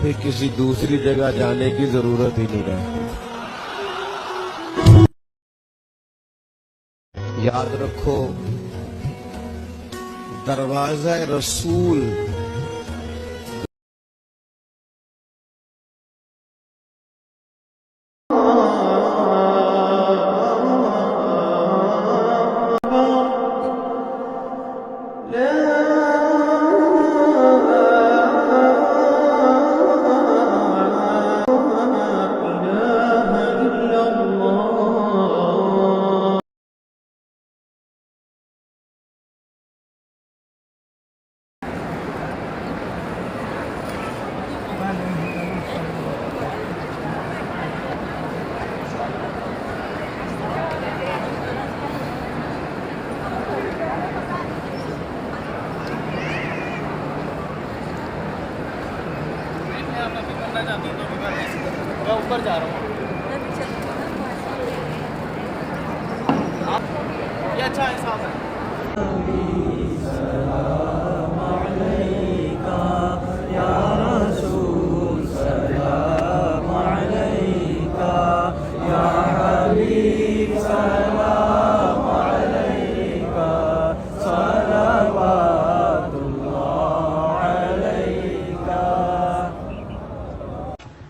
پھر کسی دوسری جگہ جانے کی ضرورت ہی نہیں رہتی۔ یاد رکھو، دروازہ رسول میں اوپر جا رہا ہوں۔ یہ اچھا احساس ہے۔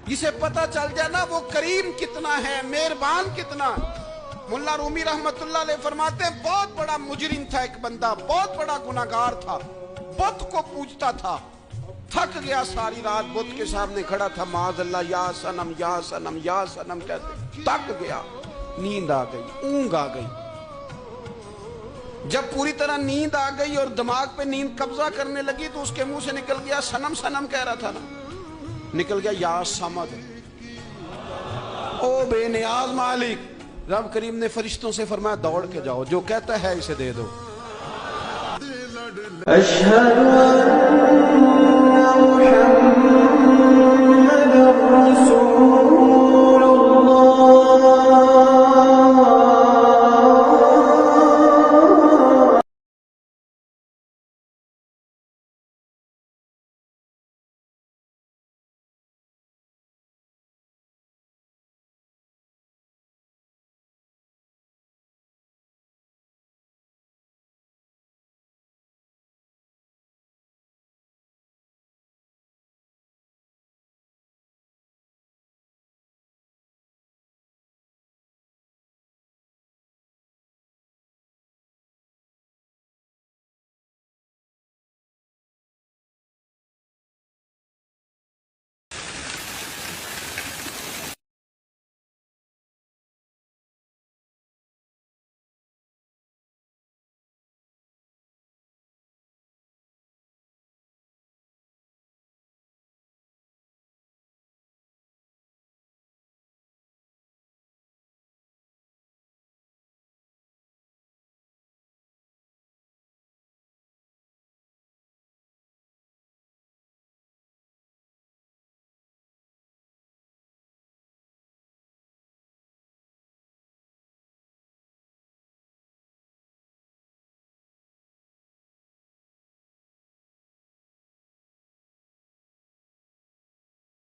جسے پتہ چل جائے نا وہ کریم کتنا ہے، مہربان کتنا۔ ملا رومی رحمت اللہ علیہ فرماتے ہیں بہت بڑا مجرم تھا ایک بندہ، بہت بڑا گناہگار تھا، بت کو پوجتا تھا، تھک گیا، ساری رات بت کے سامنے کھڑا تھا، معاذ اللہ یا صنم یا صنم یا صنم کہتے، تھک گیا، نیند آ گئی، اونگ آ گئی۔ جب پوری طرح نیند آ گئی اور دماغ پہ نیند قبضہ کرنے لگی تو اس کے منہ سے نکل گیا، صنم صنم کہہ رہا تھا نا، نکل گیا یا صمد، او بے نیاز مالک۔ رب کریم نے فرشتوں سے فرمایا دوڑ کے جاؤ، جو کہتا ہے اسے دے دو۔ اشہد ان محمد رسول اللہ۔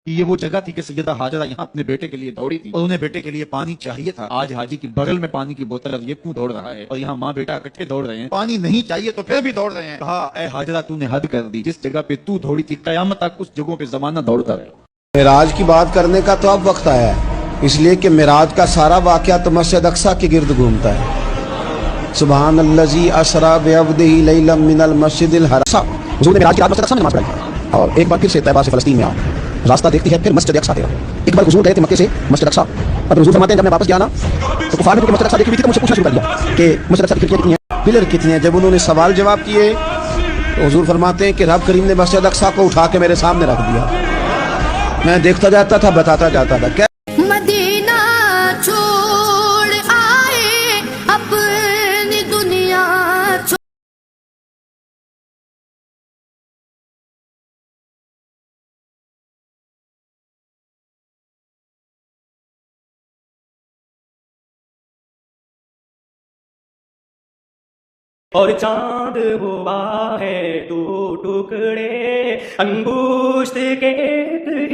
یہ وہ جگہ تھی کہ سیدہ حاجرہ یہاں اپنے بیٹے کے لیے دوڑی تھی اور انہیں بیٹے کے لیے پانی چاہیے تھا۔ آج حاجی کی بغل میں پانی کی بوتل، اب یہ کیوں دوڑ رہا ہے؟ اور یہاں ماں بیٹا اکٹھے دوڑ رہے ہیں، پانی نہیں چاہیے تو پھر بھی دوڑ رہے ہیں۔ کہا اے حاجرہ تو نے حد کر دی، جس جگہ پہ تو دوڑی تھی قیامت تک اس جگہوں پہ زمانہ دوڑتا رہے۔ معراج کی بات کرنے کا تو اب وقت آیا ہے، اس لیے کہ معراج کا سارا واقعہ تو مسجد اقصی کے گرد گھومتا ہے۔ سبحان الذی اسری بعبدہ لیلا من المسجد الحرام۔ حضور نے معراج کی رات مسجد اقصی میں نماز پڑھی، اور ایک بار پھر سے طیبہ سے فلسطین میں آؤ، راستہ دیکھتی ہے، پھر مسجد اقصی تیرا۔ ایک بار حضور گئے تھے مکے سے مسجد اقصی، اب حضور فرماتے ہیں جب میں واپس گیا نا تو کفار نے کیونکہ مسجد اقصی دیکھی ہوئی تھی تو مجھ سے پوچھنا شروع کر دیا کہ مسجد اقصی کی کھڑکیاں کتنی ہیں، پلر کتنے ہیں۔ جب انہوں نے سوال جواب کیے تو حضور فرماتے ہیں کہ رب کریم نے مسجد اقصی کو اٹھا کے میرے سامنے رکھ دیا، میں دیکھتا جاتا تھا، بتاتا جاتا تھا۔ مدینہ چھوڑ آئے اپنی دنیا چھوڑ۔ اور چاند ہوا ہے تو ٹکڑے انگوشت کے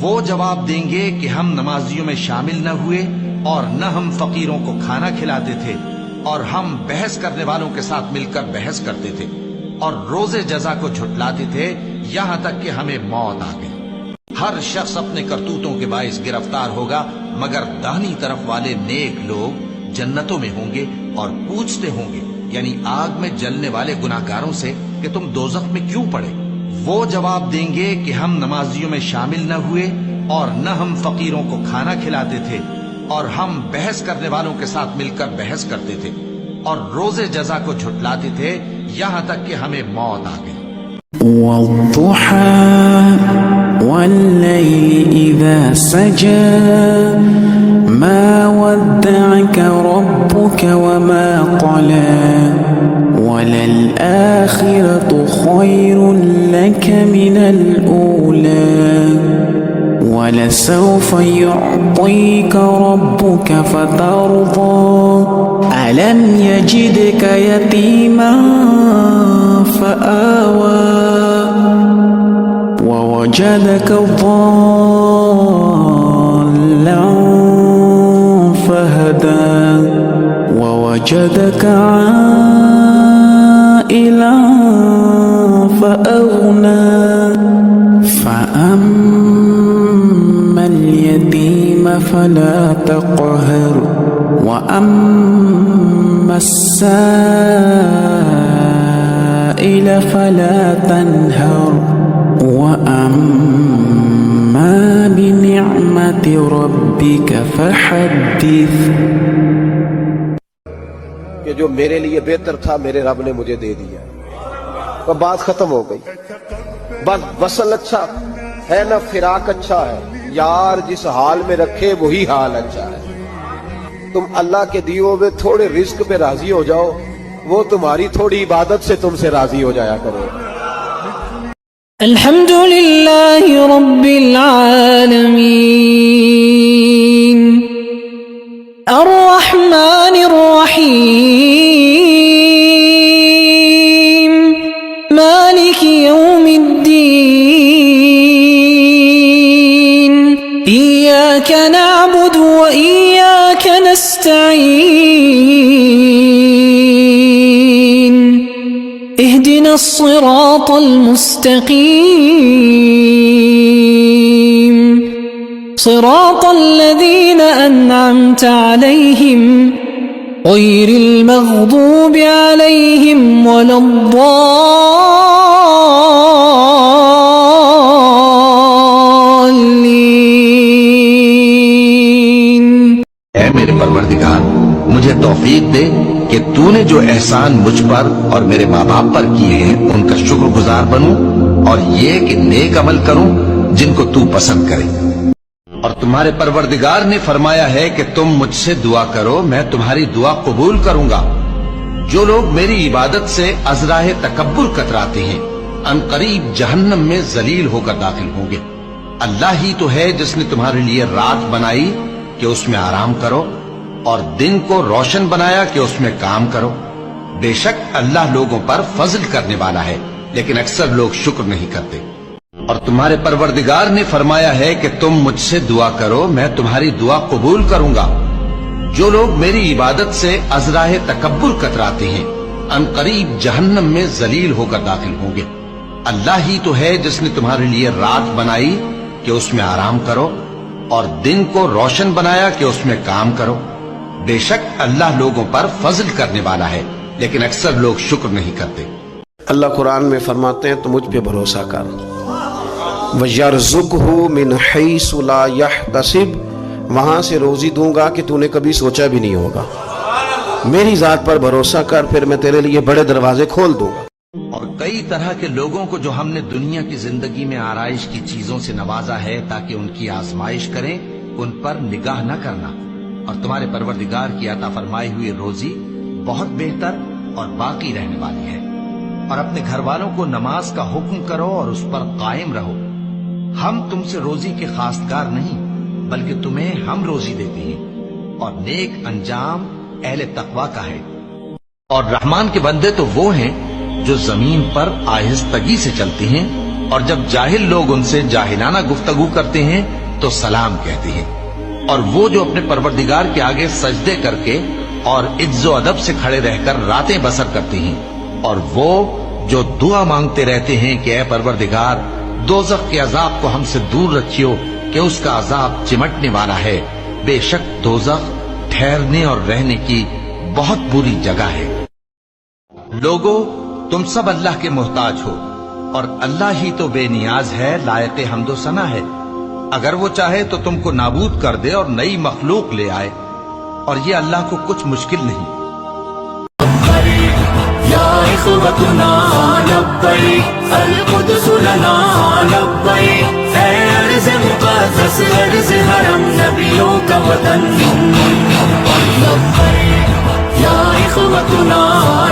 وہ جواب دیں گے کہ ہم نمازیوں میں شامل نہ ہوئے اور نہ ہم فقیروں کو کھانا کھلاتے تھے اور ہم بحث کرنے والوں کے ساتھ مل کر بحث کرتے تھے اور روز جزا کو جھٹلاتے تھے یہاں تک کہ ہمیں موت آ گئی۔ ہر شخص اپنے کرتوتوں کے باعث گرفتار ہوگا مگر داہنی طرف والے نیک لوگ جنتوں میں ہوں گے اور پوچھتے ہوں گے یعنی آگ میں جلنے والے گناہگاروں سے کہ تم دوزخ میں کیوں پڑے؟ وہ جواب دیں گے کہ ہم نمازیوں میں شامل نہ ہوئے اور نہ ہم فقیروں کو کھانا کھلاتے تھے اور ہم بحث کرنے والوں کے ساتھ مل کر بحث کرتے تھے اور روز جزا کو جھٹلاتے تھے یہاں تک کہ ہمیں موت آ گئی۔ والضحى والليل إذا سجى ما ودعك ربك وما قلى وللآخرة خير لك من الأولى ولسوف يعطيك ربك فترضى ألم يجدك يتيما فآوى ووجدك ضالا فهدى ووجدك عائلا فأغنى فأما اليتيم فلا تقهر وأما السائل فلا تنهر وأما بنعمة ربك فحدث۔ کہ جو میرے لیے بہتر تھا میرے رب نے مجھے دے دیا، تو بات ختم ہو گئی۔ بس وصل اچھا ہے نہ فراق اچھا ہے، یار جس حال میں رکھے وہی حال اچھا ہے۔ تم اللہ کے دیے ہوئے تھوڑے رزق پہ راضی ہو جاؤ، وہ تمہاری تھوڑی عبادت سے تم سے راضی ہو جایا کرے۔ الحمد لله رب العالمين الرحمن الرحيم مالك يوم الدين إياك نعبد وإياك نستعين اهدنا الصراط المستقيم صراط الذين أنعمت عليهم غير المغضوب عليهم ولا الضالين۔ اے میرے پروردگار مجھے توفیق دے کہ تو نے جو احسان مجھ پر اور میرے ماں باپ پر کیے ہیں ان کا شکر گزار بنوں اور یہ کہ نیک عمل کروں جن کو تو پسند کرے۔ اور تمہارے پروردگار نے فرمایا ہے کہ تم مجھ سے دعا کرو میں تمہاری دعا قبول کروں گا۔ جو لوگ میری عبادت سے ازراہ تکبر کتراتے ہیں ان قریب جہنم میں ذلیل ہو کر داخل ہوں گے۔ اللہ ہی تو ہے جس نے تمہارے لیے رات بنائی کہ اس میں آرام کرو اور دن کو روشن بنایا کہ اس میں کام کرو۔ بے شک اللہ لوگوں پر فضل کرنے والا ہے لیکن اکثر لوگ شکر نہیں کرتے۔ اور تمہارے پروردگار نے فرمایا ہے کہ تم مجھ سے دعا کرو میں تمہاری دعا قبول کروں گا۔ جو لوگ میری عبادت سے ازراہ تکبر کتراتے ہیں ان قریب جہنم میں ذلیل ہو کر داخل ہوں گے۔ اللہ ہی تو ہے جس نے تمہارے لیے رات بنائی کہ اس میں آرام کرو اور دن کو روشن بنایا کہ اس میں کام کرو۔ بے شک اللہ لوگوں پر فضل کرنے والا ہے لیکن اکثر لوگ شکر نہیں کرتے۔ اللہ قرآن میں فرماتے ہیں تو مجھ پہ بھروسہ کر، وَيَرْزُقْهُ مِنْ حَيْثُ لَا يَحْتَسِبْ، وہاں سے روزی دوں گا کہ تو نے کبھی سوچا بھی نہیں ہوگا۔ میری ذات پر بھروسہ کر پھر میں تیرے لیے بڑے دروازے کھول دوں گا۔ اور کئی طرح کے لوگوں کو جو ہم نے دنیا کی زندگی میں آرائش کی چیزوں سے نوازا ہے تاکہ ان کی آزمائش کریں، ان پر نگاہ نہ کرنا۔ اور تمہارے پروردگار کی عطا فرمائی ہوئی روزی بہت بہتر اور باقی رہنے والی ہے۔ اور اپنے گھر والوں کو نماز کا حکم کرو اور اس پر قائم رہو۔ ہم تم سے روزی کے خواستگار نہیں بلکہ تمہیں ہم روزی دیتے ہیں اور نیک انجام اہل تقوی کا ہے۔ اور رحمان کے بندے تو وہ ہیں جو زمین پر آہستگی سے چلتے ہیں اور جب جاہل لوگ ان سے جاہلانہ گفتگو کرتے ہیں تو سلام کہتے ہیں، اور وہ جو اپنے پروردگار کے آگے سجدے کر کے اور عز و ادب سے کھڑے رہ کر راتیں بسر کرتے ہیں، اور وہ جو دعا مانگتے رہتے ہیں کہ اے پروردگار دوزخ کے عذاب کو ہم سے دور رکھیو کہ اس کا عذاب چمٹنے والا ہے، بے شک دوزخ ٹھہرنے اور رہنے کی بہت بری جگہ ہے۔ لوگو تم سب اللہ کے محتاج ہو، اور اللہ ہی تو بے نیاز ہے، لائق حمد و ثنا ہے۔ اگر وہ چاہے تو تم کو نابود کر دے اور نئی مخلوق لے آئے، اور یہ اللہ کو کچھ مشکل نہیں۔ یا اخوتنا لبیک القدس لنا لبیک، اے ارض مقدس ارض حرم نبیوں کا وطن لبیک، یا اخوتنا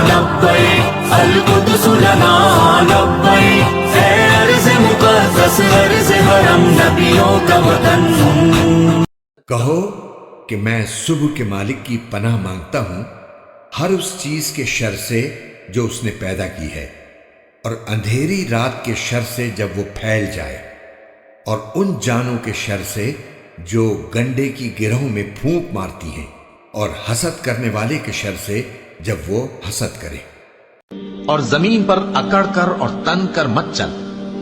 لبیک القدس لنا لبیک، اے ارض مقدس ارض حرم نبیوں کا وطن۔ کہو کہ میں صبح کے مالک کی پناہ مانگتا ہوں ہر اس چیز کے شر سے جو اس نے پیدا کی ہے، اور اندھیری رات کے شر سے جب وہ پھیل جائے، اور ان جانوں کے شر سے جو گنڈے کی گرہوں میں پھونک مارتی ہیں، اور حسد کرنے والے کے شر سے جب وہ حسد کرے۔ اور زمین پر اکڑ کر اور تن کر مت چل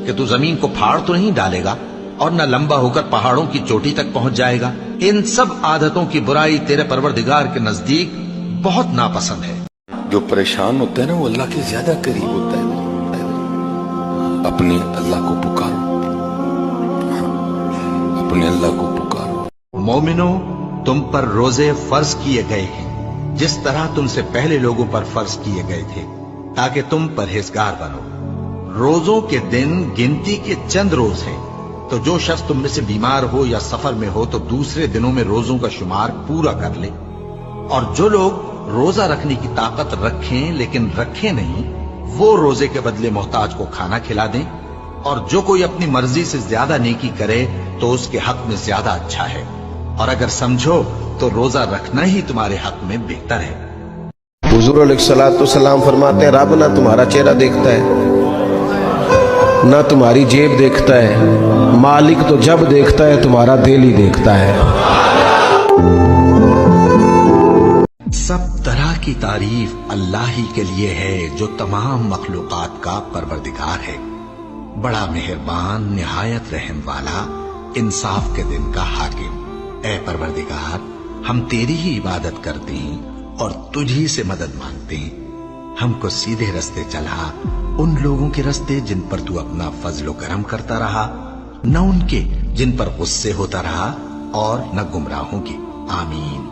کہ تو زمین کو پھاڑ تو نہیں ڈالے گا اور نہ لمبا ہو کر پہاڑوں کی چوٹی تک پہنچ جائے گا۔ ان سب عادتوں کی برائی تیرے پروردگار کے نزدیک بہت ناپسند ہے۔ جو پریشان ہوتا ہے نا وہ اللہ کے زیادہ قریب ہوتا ہے۔ اپنے اللہ کو پکارو، اپنے اللہ کو پکارو۔ مومنو تم پر روزے فرض کیے گئے ہیں جس طرح تم سے پہلے لوگوں پر فرض کیے گئے تھے تاکہ تم پرہیزگار بنو۔ روزوں کے دن گنتی کے چند روز ہیں، تو جو شخص تم میں سے بیمار ہو یا سفر میں ہو تو دوسرے دنوں میں روزوں کا شمار پورا کر لے۔ اور جو لوگ روزہ رکھنے کی طاقت رکھیں لیکن رکھیں نہیں، وہ روزے کے بدلے محتاج کو کھانا کھلا دیں۔ اور جو کوئی اپنی مرضی سے زیادہ نیکی کرے تو اس کے حق میں زیادہ اچھا ہے، اور اگر سمجھو تو روزہ رکھنا ہی تمہارے حق میں بہتر ہے۔ حضور علیہ الصلوۃ والسلام فرماتے ہیں رب نہ تمہارا چہرہ دیکھتا ہے نہ تمہاری جیب دیکھتا ہے، مالک تو جب دیکھتا ہے تمہارا دل ہی دیکھتا ہے۔ سب طرح کی تعریف اللہ ہی کے لیے ہے جو تمام مخلوقات کا پروردگار ہے، بڑا مہربان، نہایت رحم والا، انصاف کے دن کا حاکم۔ اے پروردگار ہم تیری ہی عبادت کرتے ہیں اور تجھی سے مدد مانگتے ہیں، ہم کو سیدھے رستے چلا، ان لوگوں کے رستے جن پر تو اپنا فضل و کرم کرتا رہا، نہ ان کے جن پر غصے ہوتا رہا، اور نہ گمراہوں کے۔ آمین۔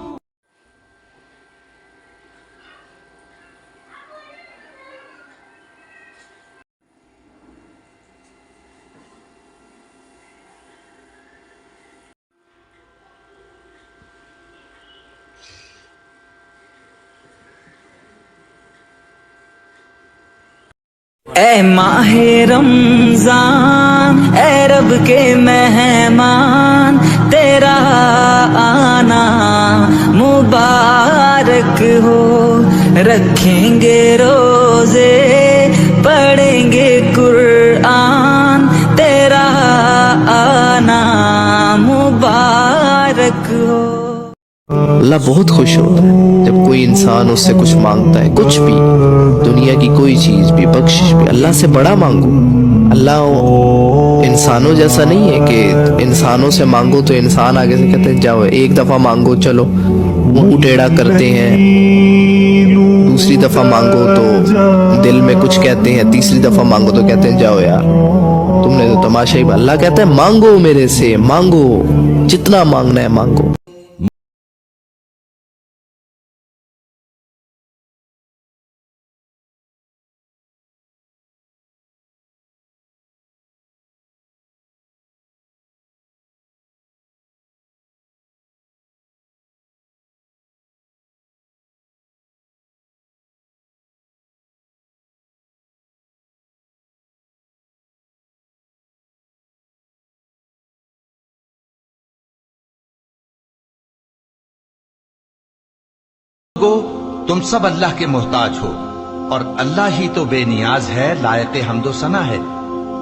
اے ماہ رمضان، اے رب کے مہمان، تیرا آنا مبارک ہو، رکھیں گے روزے، پڑھیں گے قرآن، تیرا آنا مبارک ہو۔ اللہ بہت خوش ہوتا ہے جب کوئی انسان اس سے کچھ مانگتا ہے، کچھ بھی، دنیا کی کوئی چیز بھی، بخشش بھی، اللہ سے بڑا مانگو۔ اللہ انسانوں جیسا نہیں ہے کہ انسانوں سے مانگو تو انسان آگے سے کہتے ہیں جاؤ، ایک دفعہ مانگو چلو منہ ٹیڑھا کرتے ہیں، دوسری دفعہ مانگو تو دل میں کچھ کہتے ہیں، تیسری دفعہ مانگو تو کہتے ہیں جاؤ یار تم نے تو تماشا ہی۔ اللہ کہتا ہے مانگو میرے سے، مانگو جتنا مانگنا ہے مانگو۔ تم سب اللہ کے محتاج ہو، اور اللہ ہی تو بے نیاز ہے، لائق حمد و ثنا ہے۔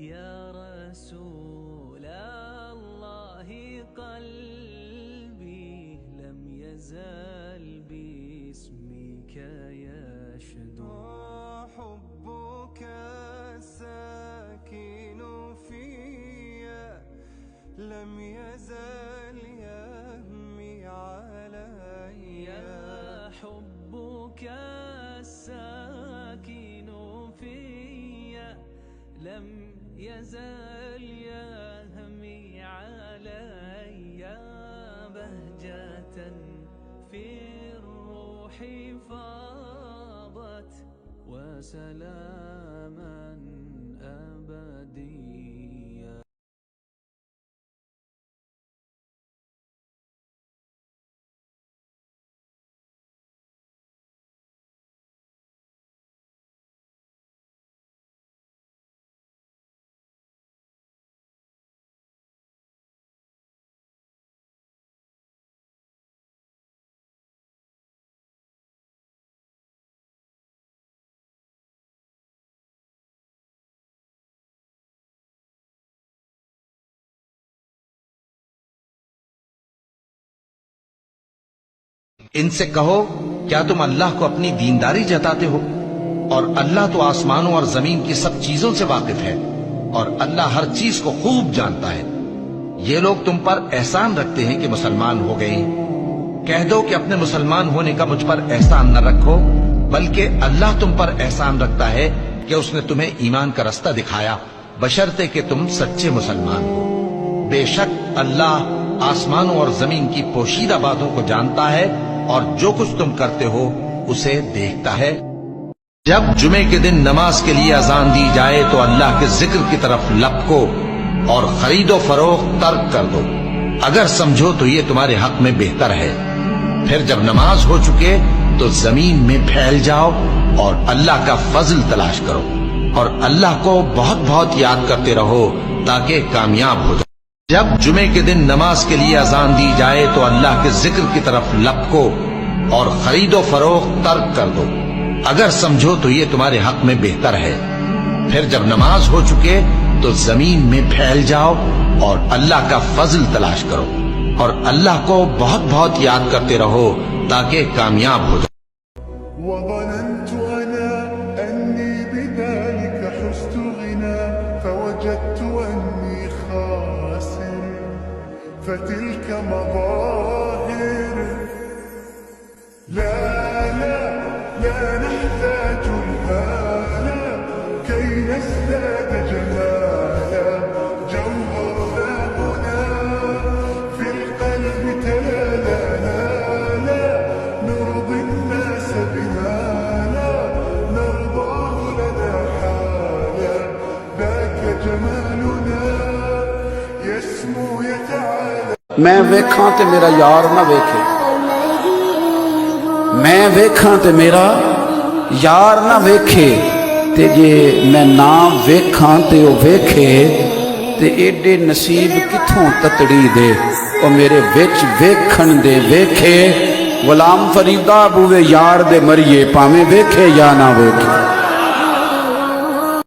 یا رسول اللہ قلبی لم يزل باسمك يشدو حبك ساكن فيا لم يزل يهمي علي حبك الساكن فيا لم يزل يهمي علي بهجة في الروح فاضت وسلاما أبديا. ان سے کہو کیا تم اللہ کو اپنی دینداری جتاتے ہو؟ اور اللہ تو آسمانوں اور زمین کی سب چیزوں سے واقف ہے اور اللہ ہر چیز کو خوب جانتا ہے. یہ لوگ تم پر احسان رکھتے ہیں کہ مسلمان ہو گئے. کہہ دو کہ اپنے مسلمان ہونے کا مجھ پر احسان نہ رکھو، بلکہ اللہ تم پر احسان رکھتا ہے کہ اس نے تمہیں ایمان کا رستہ دکھایا، بشرطے کہ تم سچے مسلمان ہو. بے شک اللہ آسمانوں اور زمین کی پوشیدہ باتوں کو جانتا ہے اور جو کچھ تم کرتے ہو اسے دیکھتا ہے. جب جمعے کے دن نماز کے لیے اذان دی جائے تو اللہ کے ذکر کی طرف لپکو اور خرید و فروخت ترک کر دو، اگر سمجھو تو یہ تمہارے حق میں بہتر ہے. پھر جب نماز ہو چکے تو زمین میں پھیل جاؤ اور اللہ کا فضل تلاش کرو اور اللہ کو بہت بہت یاد کرتے رہو تاکہ کامیاب ہو جاؤ. جب جمعے کے دن نماز کے لیے اذان دی جائے تو اللہ کے ذکر کی طرف لپکو اور خرید و فروخت ترک کر دو، اگر سمجھو تو یہ تمہارے حق میں بہتر ہے. پھر جب نماز ہو چکے تو زمین میں پھیل جاؤ اور اللہ کا فضل تلاش کرو اور اللہ کو بہت بہت یاد کرتے رہو تاکہ کامیاب ہو جاؤ. وظننت أنا أني بذلك حزت غنى فوجدت أني خاسر فتلك مظاهر لا لا لا نحتاج المال كي نزداد جمالا جوهرنا هنا في القلب تلالا لا نرضي الناس بما لا نرضاه لنا حالا ذاك جمالنا يسمو يتعالى. میں ویکھاں تے میرا یار نہ ویکھے، میں ویکھاں تے میرا یار نہ ویکھے، تے جے میں نہ ویکھاں تے او ویکھے تے ایڈے نصیب کتھوں تتڑی دے او میرے وچ ویکھن دے ویکھے. غلام فریدہ بوے یار دے مریے پاویں ویکھے یا نہ ویکھے.